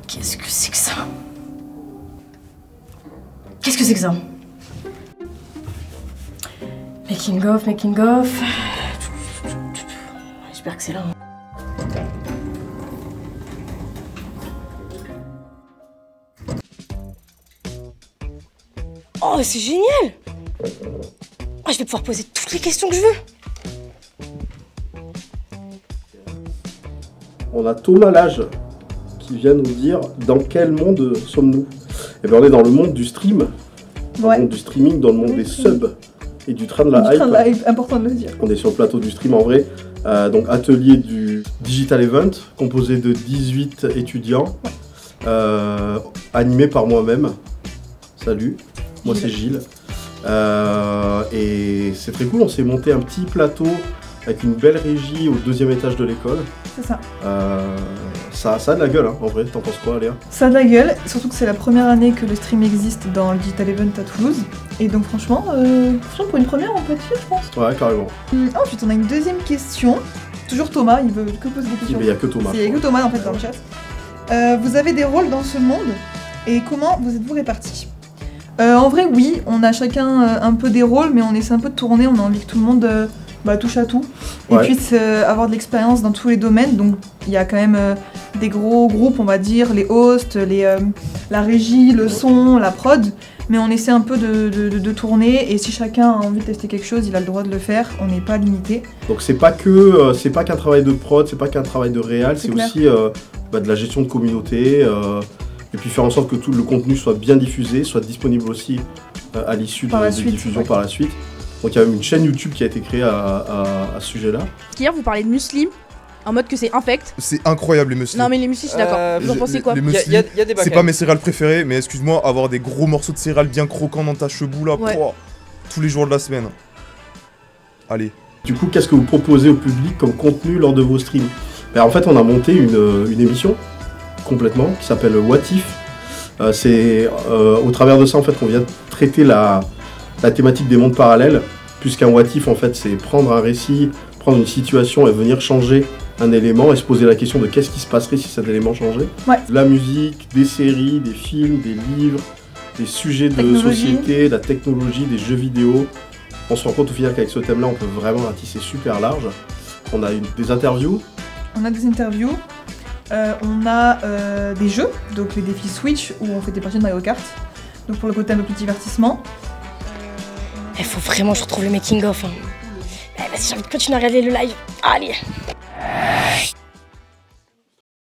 Qu'est-ce que c'est que ça? Qu'est-ce que c'est que ça? Making of, making of. J'espère que c'est là. Oh, c'est génial! Oh, je vais pouvoir poser toutes les questions que je veux. On a Thomas Lage qui vient nous dire dans quel monde sommes-nous? Eh bien, on est dans le monde du stream, dans le monde du streaming, dans le monde des subs et du train de la hype. Important de le dire. On est sur le plateau du stream en vrai, donc atelier du Digital Event, composé de 18 étudiants, animé par moi-même. Salut, moi c'est Gilles. Et c'est très cool, on s'est monté un petit plateau avec une belle régie au 2e étage de l'école. C'est ça. Ça a de la gueule, hein, en vrai. T'en penses quoi, Léa? Ça a de la gueule, surtout que c'est la première année que le stream existe dans le Digital Event à Toulouse. Et donc franchement, pour une première, on peut être fier, je pense. Ouais, carrément. Ensuite, on a une deuxième question. Toujours Thomas, il veut que poser des questions. Il n'y a que Thomas. Il n'y a que Thomas, en fait, dans le chat. Vous avez des rôles dans ce monde, et comment vous êtes-vous répartis? En vrai, oui, on a chacun un peu des rôles, mais on essaie un peu de tourner, on a envie que tout le monde touche à tout, et puisse avoir de l'expérience dans tous les domaines. Donc il y a quand même des gros groupes, on va dire, les hosts, la régie, le son, la prod, mais on essaie un peu de tourner, et si chacun a envie de tester quelque chose, il a le droit de le faire, on n'est pas limité. Donc c'est pas qu'un travail de prod, c'est pas qu'un travail de réal, c'est aussi de la gestion de communauté, et puis faire en sorte que tout le contenu soit bien diffusé, soit disponible aussi à l'issue de diffusion par la suite. Donc il y a même une chaîne YouTube qui a été créée à ce sujet-là. Hier, vous parlez de muesli, en mode que c'est infect. C'est incroyable les muesli. Non mais les muesli, je suis d'accord. Vous en pensez quoi? Les muesli, c'est pas mes céréales préférées, mais excuse-moi, avoir des gros morceaux de céréales bien croquants dans ta chebou là, tous les jours de la semaine. Allez. Du coup, qu'est-ce que vous proposez au public comme contenu lors de vos streams? En fait, on a monté une émission complètement qui s'appelle What If. C'est au travers de ça en fait qu'on vient traiter la thématique des mondes parallèles, puisqu'un What If en fait c'est prendre un récit, prendre une situation et venir changer un élément et se poser la question de qu'est-ce qui se passerait si cet élément changeait. De la musique, des séries, des films, des livres, des sujets de société, la technologie, des jeux vidéo. On se rend compte au final qu'avec ce thème-là on peut vraiment ratisser super large. On a des interviews. On a des interviews. On a des jeux, donc les défis Switch où on fait des parties de Mario Kart, donc pour le côté un peu plus divertissement. Il faut vraiment que je retrouve le making of. Hein. Vas-y, j'ai envie de continuer à regarder le live. Allez.